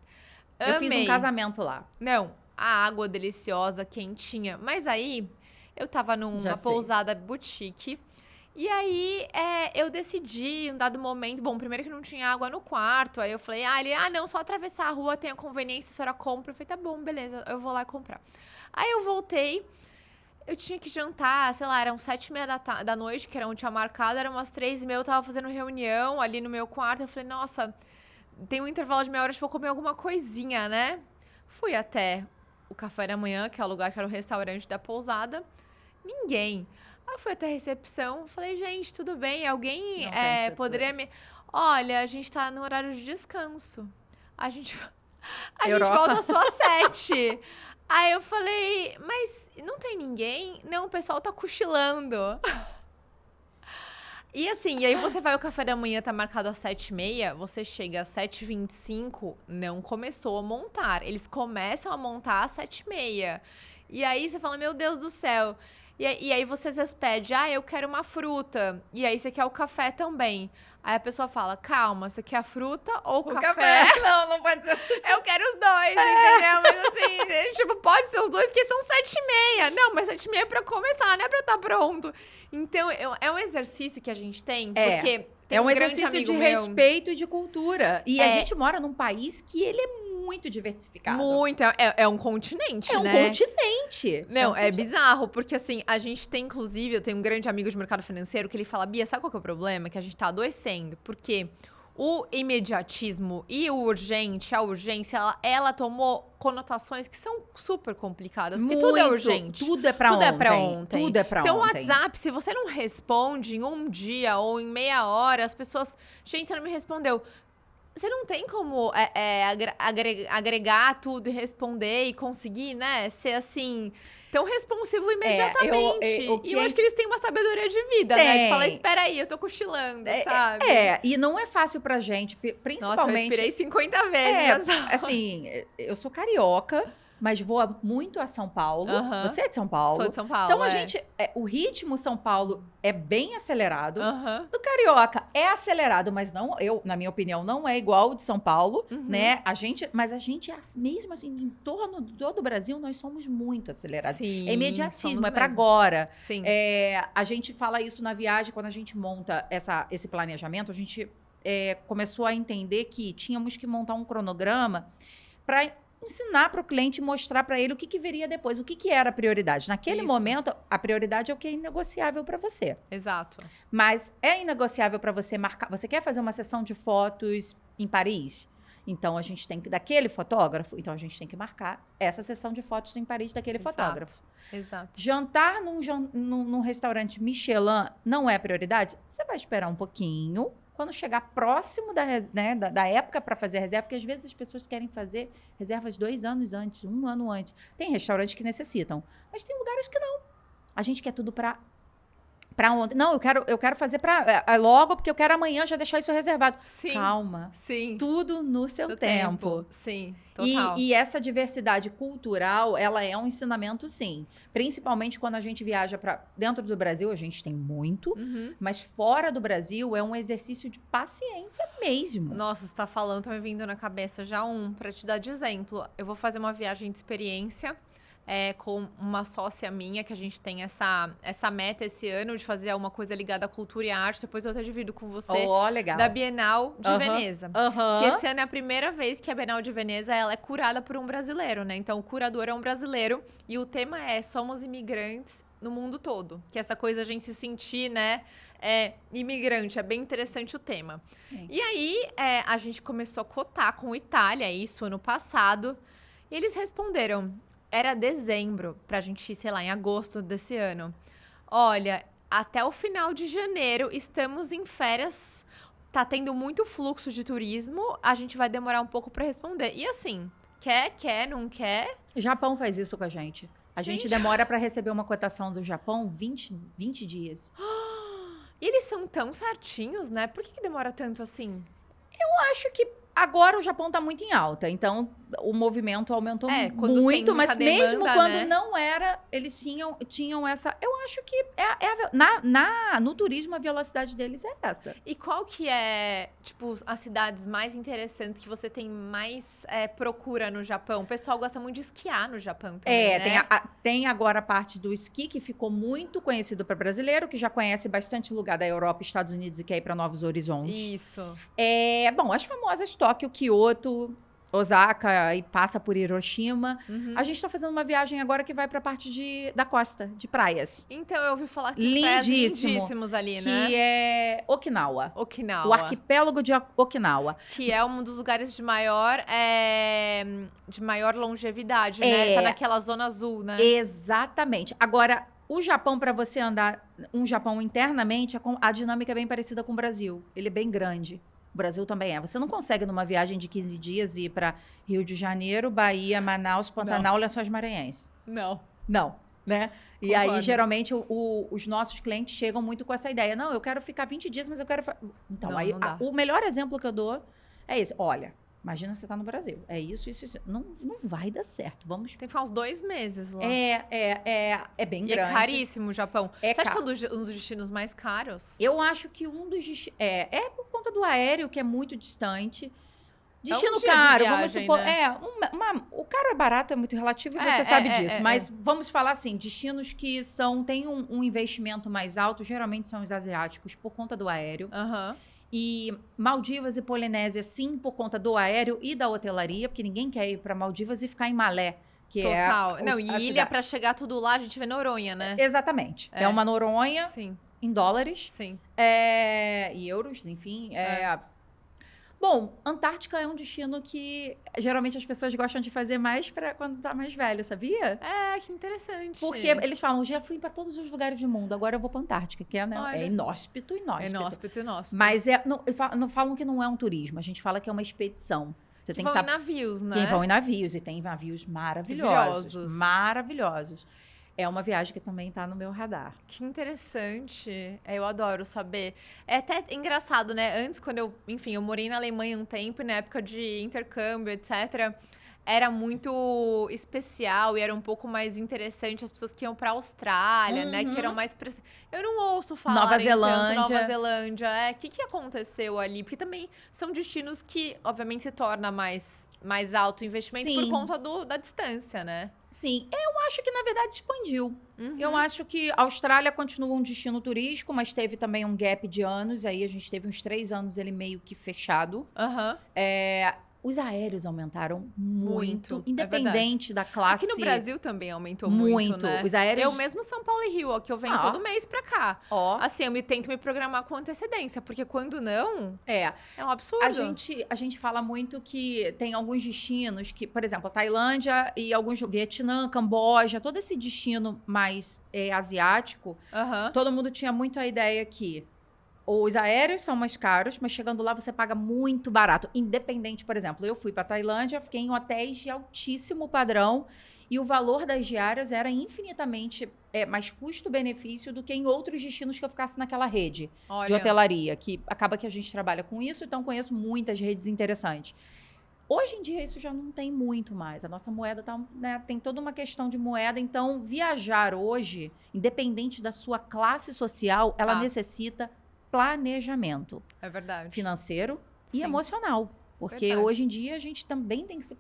Eu fiz um casamento lá. Não, a água deliciosa, quentinha. Mas aí, eu tava numa pousada boutique. E aí, eu decidi, em um dado momento... Bom, primeiro que não tinha água no quarto. Aí eu falei, não, só atravessar a rua, tem a conveniência, a senhora compra. Eu falei, tá bom, beleza, eu vou lá comprar. Aí eu voltei, eu tinha que jantar, sei lá, eram 7h30 da noite, que era onde tinha marcado, eram umas 3h30, eu tava fazendo reunião ali no meu quarto. Eu falei, nossa, tem um intervalo de meia hora, acho que vou comer alguma coisinha, né? Fui até o café da manhã, que é o lugar que era o restaurante da pousada. Ninguém. Aí eu fui até a recepção, falei, gente, tudo bem? Alguém poderia me... Olha, a gente tá no horário de descanso. A gente volta só às 7. Aí eu falei, mas não tem ninguém? Não, o pessoal tá cochilando. E assim, e aí você vai, o café da manhã tá marcado às 7h30, você chega às 7h25, não começou a montar. Eles começam a montar às 7h30. E aí você fala, meu Deus do céu... E aí você às vezes pede, eu quero uma fruta. E aí você quer o café também. Aí a pessoa fala, calma, você quer a fruta ou o café? Não pode ser. Eu quero os dois, entendeu? Mas assim, tipo, pode ser os dois, que são 7h30. Não, mas 7h30 é pra começar, não é pra estar pronto. Então, é um exercício que a gente tem, porque... Tem um exercício de respeito e de cultura. E a gente mora num país que ele é muito diversificado. Muito. É um continente, né? É um continente. Não, é bizarro. Porque, assim, a gente tem, inclusive... Eu tenho um grande amigo de mercado financeiro que ele fala, Bia, sabe qual que é o problema? Que a gente tá adoecendo. Porque o imediatismo e o urgente, a urgência, ela tomou conotações que são super complicadas. Porque tudo é urgente. Tudo é pra ontem. Tudo é pra então, ontem. Então, o WhatsApp, se você não responde em um dia ou em meia hora, as pessoas... Gente, você não me respondeu. Você não tem como agregar tudo e responder e conseguir, né? Ser assim, tão responsivo imediatamente. E eu acho que eles têm uma sabedoria de vida, né? De falar, espera aí, eu tô cochilando, sabe? E não é fácil pra gente, principalmente... Nossa, eu respirei 50 vezes. Assim, eu sou carioca, mas vou muito a São Paulo. Você é de São Paulo. Sou de São Paulo, então, a gente... o ritmo São Paulo é bem acelerado. Do carioca é acelerado, mas não... na minha opinião, não é igual o de São Paulo, né? Mas a gente, mesmo assim, em torno de todo o Brasil, nós somos muito acelerados. Sim, é imediatismo, é pra agora. Sim. A gente fala isso na viagem, quando a gente monta esse planejamento, a gente começou a entender que tínhamos que montar um cronograma para ensinar para o cliente, mostrar para ele o que viria depois, o que era a prioridade. Naquele momento, a prioridade é o que é inegociável para você. Exato. Mas é inegociável para você marcar. Você quer fazer uma sessão de fotos em Paris? Então, a gente tem que... Daquele fotógrafo? Então, a gente tem que marcar essa sessão de fotos em Paris daquele fotógrafo. Exato. Jantar num restaurante Michelin não é prioridade? Você vai esperar um pouquinho. Quando chegar próximo da época para fazer a reserva, porque às vezes as pessoas querem fazer reservas 2 anos antes, 1 ano antes. Tem restaurantes que necessitam, mas tem lugares que não. A gente quer tudo para ontem. Não, eu quero fazer logo, porque eu quero amanhã já deixar isso reservado. Sim. Calma. Sim. Tudo no seu tempo. Sim, total. E essa diversidade cultural, ela é um ensinamento, sim. Principalmente quando a gente viaja para dentro do Brasil, a gente tem muito. Mas fora do Brasil, é um exercício de paciência mesmo. Nossa, você tá falando, tá me vindo na cabeça já para te dar de exemplo. Eu vou fazer uma viagem de experiência com uma sócia minha, que a gente tem essa meta esse ano de fazer alguma coisa ligada à cultura e à arte. Depois eu até divido com você. Legal. Da Bienal de Veneza. Que esse ano é a primeira vez que a Bienal de Veneza ela é curada por um brasileiro, né? Então, o curador é um brasileiro. E o tema é Somos Imigrantes no Mundo Todo. Que essa coisa a gente se sentir, né? Imigrante. É bem interessante o tema. Sim. E aí, a gente começou a cotar com a Itália, isso ano passado. E eles responderam... Era dezembro, pra gente ir, sei lá, em agosto desse ano. Olha, até o final de janeiro, estamos em férias, tá tendo muito fluxo de turismo, a gente vai demorar um pouco pra responder. E assim, quer, não quer? Japão faz isso com a gente. A gente demora pra receber uma cotação do Japão 20 dias. E eles são tão certinhos, né? Por que demora tanto assim? Eu acho que Agora o Japão está muito em alta, então o movimento aumentou muito, mas demanda, mesmo quando né? não era, eles tinham essa... Eu acho que no turismo a velocidade deles é essa. E qual que é, tipo, as cidades mais interessantes que você tem mais procura no Japão? O pessoal gosta muito de esquiar no Japão também, né? Tem agora a parte do esqui, que ficou muito conhecido para brasileiro, que já conhece bastante lugar da Europa, Estados Unidos e quer ir para novos horizontes. Isso. Bom, as famosas Tóquio, Kyoto, Osaka e passa por Hiroshima. A gente está fazendo uma viagem agora que vai para a parte da costa, de praias. Então, eu ouvi falar que tem praias lindíssimos ali, né? Que é Okinawa. Okinawa. O arquipélago de Okinawa. Que é um dos lugares de maior longevidade, né? Tá naquela zona azul, né? Exatamente. Agora, o Japão, para você andar um Japão internamente, a dinâmica é bem parecida com o Brasil. Ele é bem grande. O Brasil também é. Você não consegue, numa viagem de 15 dias, ir para Rio de Janeiro, Bahia, Manaus, Pantanal, Lençóis Maranhenses. Não, né? E Concordo. aí, geralmente, os nossos clientes chegam muito com essa ideia. Não, eu quero ficar 20 dias, mas eu quero... Então, Não, aí, não dá. o melhor exemplo que eu dou é esse. Olha, imagina você tá no Brasil. É isso. Não vai dar certo. Vamos... tem que ficar uns 2 meses lá. É bem E grande. é caríssimo o Japão. É Você acha que caro. é um dos destinos mais caros? Eu acho que um dos... É por conta do aéreo, que é muito distante. Destino dia de caro, viagem, vamos supor. né? O caro é barato, é muito relativo, e você sabe disso. Mas vamos falar assim, destinos que têm um investimento mais alto, geralmente são os asiáticos, por conta do aéreo. Aham. E Maldivas e Polinésia, sim, por conta do aéreo e da hotelaria, porque ninguém quer ir para Maldivas e ficar em Malé, que Total. é... Não, e ilha pra chegar tudo lá, a gente vê Noronha, né? Exatamente. É uma Noronha Sim, em dólares. sim. E euros, enfim. Bom, Antártica é um destino que geralmente as pessoas gostam de fazer mais para quando tá mais velho, sabia? Que interessante. Porque eles falam, já fui para todos os lugares do mundo, agora eu vou para Antártica, que é inóspito. Inóspito. Mas não falam que não é um turismo, a gente fala que é uma expedição. Você tem que vão em navios, né? Quem vão em navios, e tem navios maravilhosos. É uma viagem que também está no meu radar. Que interessante. Eu adoro saber. É até engraçado, né? Antes, quando eu morei na Alemanha um tempo, na época de intercâmbio, etc., era muito especial e era um pouco mais interessante as pessoas que iam pra Austrália, né? Que eram mais... Eu não ouço falar Nova Zelândia. O que aconteceu ali? Porque também são destinos que, obviamente, se torna mais alto o investimento por conta da distância, né? Sim, eu acho que, na verdade, expandiu. Eu acho que a Austrália continua um destino turístico, mas teve também um gap de anos. Aí a gente teve uns 3 anos ele meio que fechado. Os aéreos aumentaram muito independente da classe. Aqui no Brasil também aumentou muito, né? Os aéreos... Eu mesmo São Paulo e Rio, que eu venho todo mês pra cá. Assim, eu tento me programar com antecedência, porque quando não, é um absurdo. A gente fala muito que tem alguns destinos que, por exemplo, a Tailândia e alguns... Vietnã, Camboja, todo esse destino mais asiático, todo mundo tinha muito a ideia que os aéreos são mais caros, mas chegando lá você paga muito barato. Independente, por exemplo, eu fui para Tailândia, fiquei em hotéis de altíssimo padrão e o valor das diárias era infinitamente mais custo-benefício do que em outros destinos que eu ficasse naquela rede de hotelaria, que acaba que a gente trabalha com isso, então conheço muitas redes interessantes. Hoje em dia isso já não tem muito mais. A nossa moeda tem toda uma questão de moeda, então viajar hoje, independente da sua classe social, ela necessita planejamento. É verdade. Financeiro e emocional. Porque hoje em dia a gente também tem que se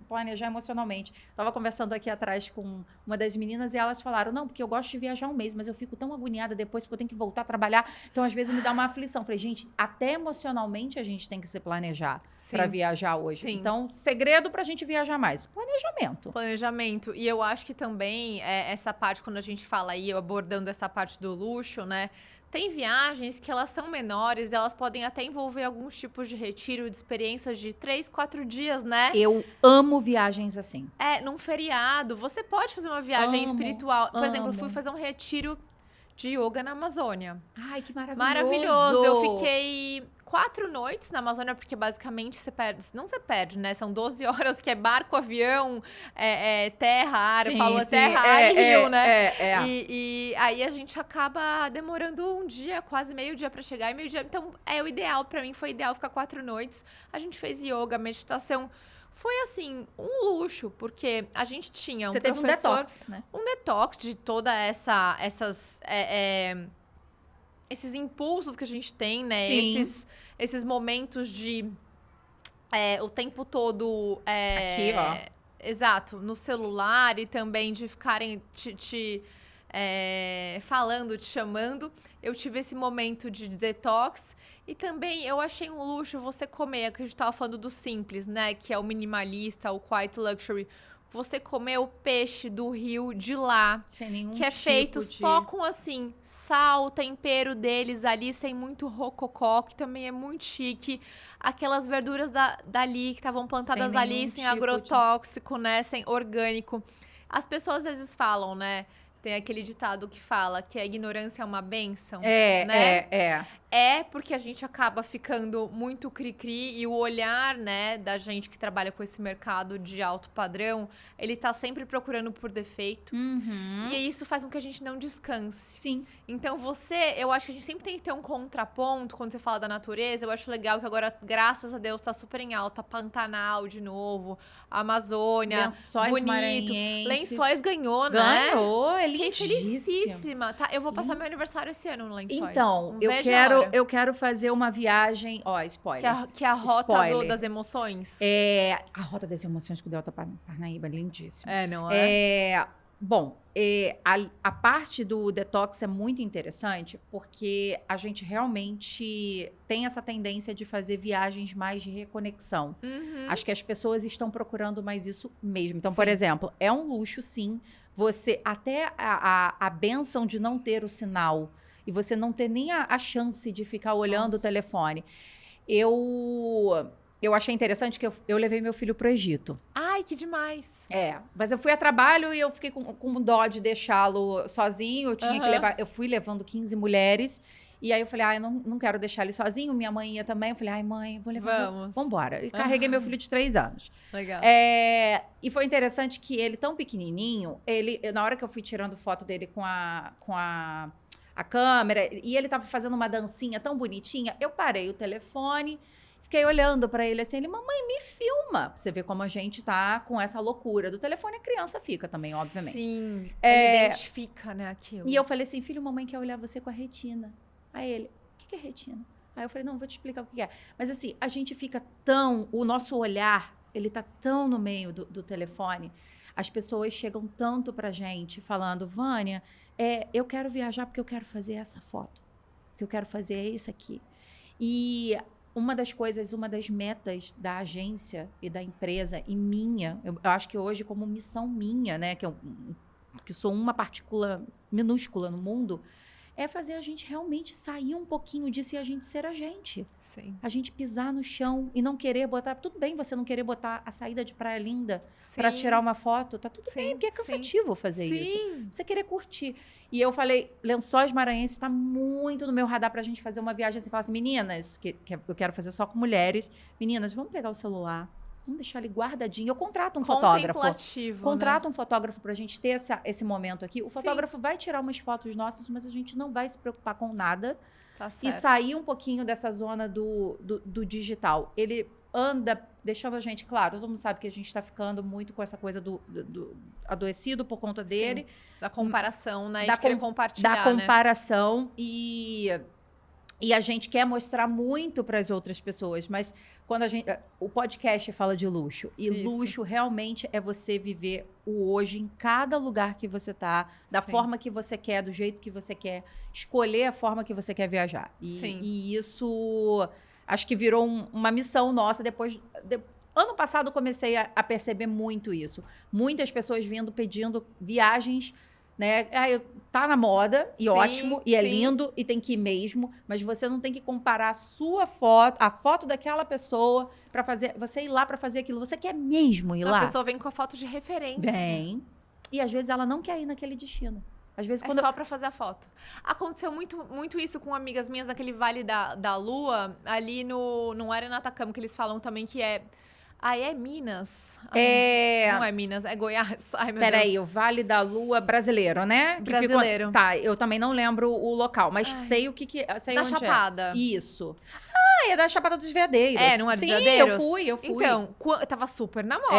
planejar emocionalmente. Estava conversando aqui atrás com uma das meninas e elas falaram, não, porque eu gosto de viajar um mês, mas eu fico tão agoniada depois que eu tenho que voltar a trabalhar. Então, às vezes, me dá uma aflição. Falei, gente, até emocionalmente a gente tem que se planejar para viajar hoje. Sim. Então, segredo para a gente viajar mais? Planejamento. E eu acho que também essa parte, quando a gente fala aí, abordando essa parte do luxo, né? Tem viagens que elas são menores, elas podem até envolver alguns tipos de retiro, de experiências de 3, 4 dias, né? Eu amo viagens assim. Num feriado. Você pode fazer uma viagem espiritual. Por exemplo, eu fui fazer um retiro de yoga na Amazônia. Ai, que maravilhoso! Maravilhoso! Eu fiquei 4 noites na Amazônia, porque basicamente você perde, né? São 12 horas que é barco, avião, terra, ar, falou terra, ar e rio, né? E aí a gente acaba demorando um dia, quase meio-dia pra chegar, e meio-dia. Então, o ideal, pra mim, foi ideal ficar 4 noites. A gente fez yoga, meditação. Foi, assim, um luxo, porque a gente tinha um professor... Você teve um detox, né? Um detox de toda esses impulsos que a gente tem, né? Esses momentos de... o tempo todo... Aqui, ó. Exato. No celular e também de ficarem falando, te chamando. Eu tive esse momento de detox. E também eu achei um luxo você comer, que a gente tava falando do simples, né? Que é o minimalista, o quiet luxury. Você comer o peixe do rio de lá. Sem nenhum que é feito só com, assim, sal, o tempero deles ali, sem muito rococó, que também é muito chique. Aquelas verduras dali, que estavam plantadas ali, sem agrotóxico, né? Sem orgânico. As pessoas às vezes falam, né? Tem aquele ditado que fala que a ignorância é uma bênção, né? É porque a gente acaba ficando muito cri-cri e o olhar, né, da gente que trabalha com esse mercado de alto padrão, ele tá sempre procurando por defeito. E isso faz com que a gente não descanse. Sim. Então eu acho que a gente sempre tem que ter um contraponto quando você fala da natureza. Eu acho legal que agora, graças a Deus, tá super em alta. Pantanal de novo, Amazônia, Lençóis bonito. Maranhenses. Lençóis ganhou, né? Ganhou, é Fiquei lindíssimo. felicíssima, tá? Eu vou passar meu aniversário esse ano no Lençóis. Então, eu quero fazer uma viagem... Ó, spoiler. Que é a rota das emoções. A Rota das Emoções com o Delta Parnaíba, lindíssimo. Não é? Bom, a parte do detox é muito interessante porque a gente realmente tem essa tendência de fazer viagens mais de reconexão. Acho que as pessoas estão procurando mais isso mesmo. Então, por exemplo, é um luxo, sim, você... Até a bênção de não ter o sinal e você não ter nem a chance de ficar olhando o telefone. Eu achei interessante que eu levei meu filho pro Egito. Ai, que demais! Mas eu fui a trabalho e eu fiquei com dó de deixá-lo sozinho. Eu tinha que levar... Eu fui levando 15 mulheres. E aí eu falei, eu não quero deixar ele sozinho. Minha mãe ia também. Eu falei, mãe, vou levar... Vamos embora. E carreguei meu filho de 3 anos. Legal. E foi interessante que ele, tão pequenininho, na hora que eu fui tirando foto dele com a câmera, e ele tava fazendo uma dancinha tão bonitinha, eu parei o telefone, fiquei olhando pra ele assim, mamãe, me filma. Pra você ver como a gente tá com essa loucura do telefone, a criança fica também, obviamente. Sim, ele identifica, né, aquilo. E eu falei assim, filho, mamãe quer olhar você com a retina. Aí ele, o que é retina? Aí eu falei, não, vou te explicar o que é. Mas assim, a gente fica o nosso olhar, ele tá tão no meio do telefone, as pessoas chegam tanto pra gente falando, Vânia, eu quero viajar porque eu quero fazer essa foto. O que eu quero fazer é isso aqui. E uma das metas da agência e da empresa e minha, eu acho que hoje como missão minha, né, que sou uma partícula minúscula no mundo, é fazer a gente realmente sair um pouquinho disso e a gente ser a gente. Sim. A gente pisar no chão e não querer botar... Tudo bem você não querer botar a saída de Praia Linda para tirar uma foto. Tá tudo bem, porque é cansativo fazer isso. Você querer curtir. E eu falei, Lençóis Maranhenses está muito no meu radar pra gente fazer uma viagem assim. Falar assim, meninas, que eu quero fazer só com mulheres. Meninas, vamos pegar o celular. Vamos deixar ele guardadinho. Eu contrato um fotógrafo. Contrato um fotógrafo pra gente ter esse momento aqui. O fotógrafo vai tirar umas fotos nossas, mas a gente não vai se preocupar com nada. Tá certo. E sair um pouquinho dessa zona do digital. Ele anda, deixando a gente... Claro, todo mundo sabe que a gente tá ficando muito com essa coisa do adoecido por conta dele. Sim, da comparação, né? De querer compartilhar, da comparação, né? E a gente quer mostrar muito para as outras pessoas, mas quando o podcast fala de luxo, e luxo realmente é você viver o hoje em cada lugar que você tá, da forma que você quer, do jeito que você quer, escolher a forma que você quer viajar. E isso acho que virou uma missão nossa depois. Ano passado eu comecei a perceber muito isso. Muitas pessoas pedindo viagens, né? Tá na moda, e ótimo, e é lindo, e tem que ir mesmo, mas você não tem que comparar a foto daquela pessoa para fazer, você ir lá para fazer aquilo. Você quer mesmo ir lá? A pessoa vem com a foto de referência. Vem. E às vezes ela não quer ir naquele destino. Às vezes, É só pra fazer a foto. Aconteceu muito isso com amigas minhas naquele Vale da Lua, ali no Era Atacama, que eles falam também que é... é Minas? Não é Minas, é Goiás. Ai, meu Peraí, Deus. o Vale da Lua brasileiro, né? Brasileiro. Tá, eu também não lembro o local, mas sei o que sei Da onde Chapada. é. Isso. É da Chapada dos Veadeiros. Não é dos Sim, Veadeiros? eu fui. Então, tava super na moda.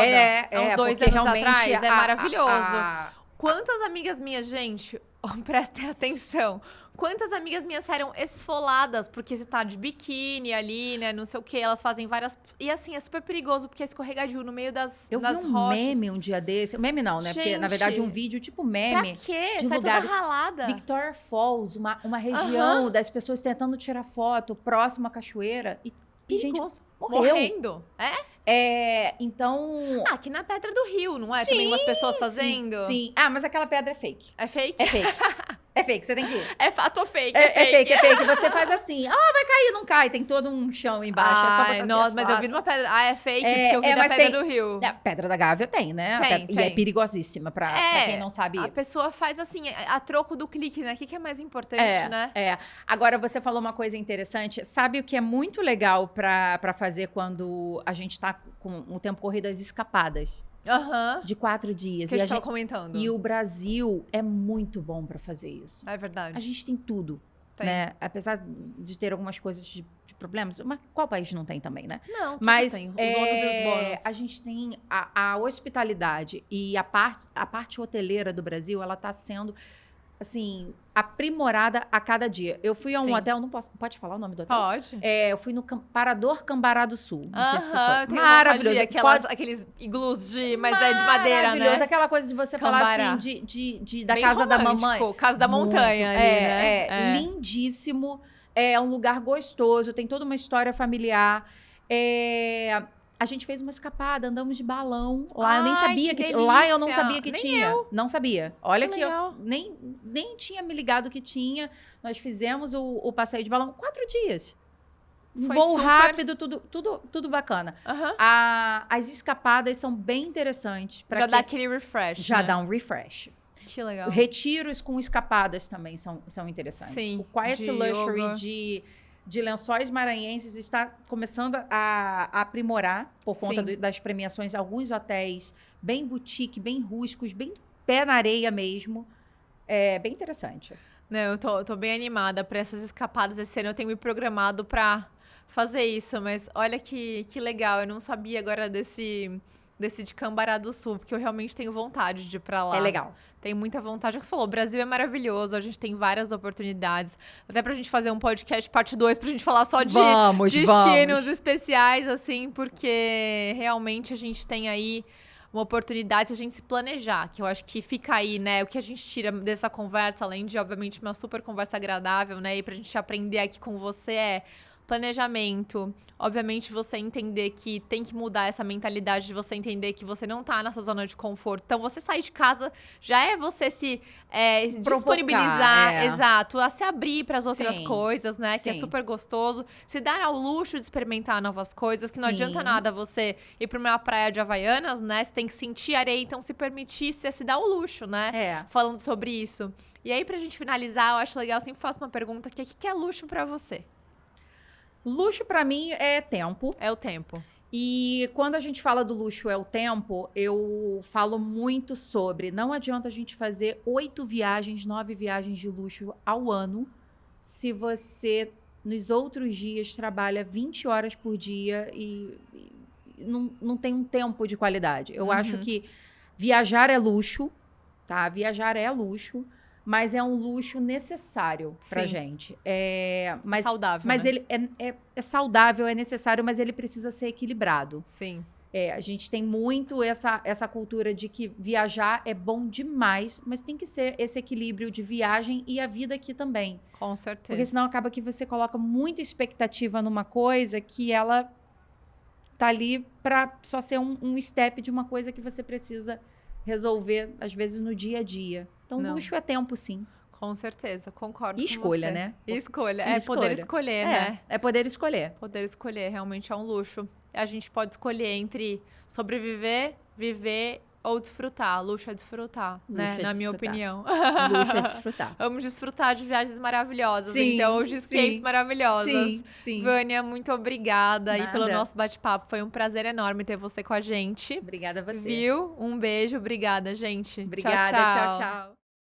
Há uns 2 porque anos realmente atrás, é maravilhoso. Quantas amigas minhas, gente, prestem atenção, quantas amigas minhas saíram esfoladas porque você tá de biquíni ali, né, não sei o que, elas fazem várias... E assim, é super perigoso porque é escorregadio no meio das rochas. Eu vi um meme um dia desse, meme não, né, porque na verdade um vídeo tipo meme. Pra quê? De Sai lugares, toda ralada. Victoria Falls, uma região das pessoas tentando tirar foto próximo à cachoeira e gente morreu. Morrendo. Então... Aqui na Pedra do Rio, não é? Também umas pessoas fazendo? Sim. Mas aquela pedra é fake. É fake? É fake. É fake, você tem que ir. É fato fake. É fake. Você faz assim, vai cair, não cai. Tem todo um chão embaixo. É só botar nossa, mas eu vi numa pedra. É fake, porque eu vi da Pedra do Rio. A Pedra da Gávea tem, né? Tem. E é perigosíssima pra quem não sabe. A pessoa faz assim, a troco do clique, né? O que é mais importante, né? Agora, você falou uma coisa interessante. Sabe o que é muito legal pra fazer quando a gente tá com o tempo corrido? As escapadas. De 4 dias. Que a gente tava comentando. E o Brasil é muito bom pra fazer isso. É verdade. A gente tem tudo, né? Apesar de ter algumas coisas de problemas, mas qual país não tem também, né? Não, tudo mas tem. Os ônus e os bônus. A gente tem a hospitalidade e a parte hoteleira do Brasil, ela tá sendo, assim, aprimorada a cada dia. Eu fui a um hotel, não posso... Pode falar o nome do hotel? Pode. Eu fui no Parador Cambará do Sul. Não sei se foi. Maravilhoso. Aqueles iglus mas é de madeira, né? Maravilhoso. Aquela coisa de você falar assim, da bem casa romântico, da mamãe. Casa da montanha ali, né? Lindíssimo. É um lugar gostoso, tem toda uma história familiar. A gente fez uma escapada, andamos de balão. Lá eu nem sabia que lá eu não sabia que tinha. Não sabia. Olha que eu nem tinha me ligado que tinha. Nós fizemos o passeio de balão 4 dias. Foi voo super... rápido, tudo bacana. As escapadas são bem interessantes. Já dá aquele refresh. Já dá um refresh. Que legal. Retiros com escapadas também são interessantes. Sim. O Quiet Luxury de Lençóis Maranhenses está começando a aprimorar por conta das premiações. Alguns hotéis bem boutique, bem rústicos, bem pé na areia mesmo. É bem interessante. Não, eu tô bem animada para essas escapadas esse ano. Eu tenho me programado para fazer isso, mas olha que legal. Eu não sabia agora desse de Cambará do Sul, porque eu realmente tenho vontade de ir pra lá. É legal. Tenho muita vontade. Como você falou, o Brasil é maravilhoso, a gente tem várias oportunidades. Até pra gente fazer um podcast parte 2, pra gente falar só de destinos especiais, assim, porque realmente a gente tem aí uma oportunidade se a gente se planejar, que eu acho que fica aí, né? O que a gente tira dessa conversa, além de, obviamente, uma super conversa agradável, né? E pra gente aprender aqui com você planejamento. Obviamente, você entender que tem que mudar essa mentalidade de você entender que você não tá na sua zona de conforto. Então, você sair de casa já é você se disponibilizar, exato, a se abrir para as outras coisas, né? Que é super gostoso. Se dar ao luxo de experimentar novas coisas, que não adianta nada você ir para uma praia de Havaianas, né? Você tem que sentir areia, então se permitir, você se dá o luxo, né? Falando sobre isso. E aí, pra gente finalizar, eu acho legal, eu sempre faço uma pergunta, que é: o que é luxo para você? Luxo, para mim, é tempo. É o tempo. E quando a gente fala do luxo é o tempo, eu falo muito sobre... Não adianta a gente fazer 8 viagens, 9 viagens de luxo ao ano, se você, nos outros dias, trabalha 20 horas por dia e não tem um tempo de qualidade. Eu acho que viajar é luxo, tá? Viajar é luxo. Mas é um luxo necessário pra gente. Mas, saudável, mas né? ele é saudável, é necessário, mas ele precisa ser equilibrado. Sim. A gente tem muito essa cultura de que viajar é bom demais, mas tem que ser esse equilíbrio de viagem e a vida aqui também. Com certeza. Porque senão acaba que você coloca muita expectativa numa coisa que ela tá ali pra só ser um step de uma coisa que você precisa resolver, às vezes, no dia a dia. Então, luxo é tempo, sim. Com certeza, concordo com escolha, você. Né? Escolha. É poder escolher, né? É poder escolher. Poder escolher, realmente é um luxo. A gente pode escolher entre sobreviver, viver Ou desfrutar. Luxo é desfrutar, né? Na minha opinião. Luxo é desfrutar. Vamos desfrutar de viagens maravilhosas. Sim, então, de escapes maravilhosas. Sim. Vânia, muito obrigada aí pelo nosso bate-papo. Foi um prazer enorme ter você com a gente. Obrigada a você. Viu? Um beijo. Obrigada, gente. Obrigada. Tchau, tchau.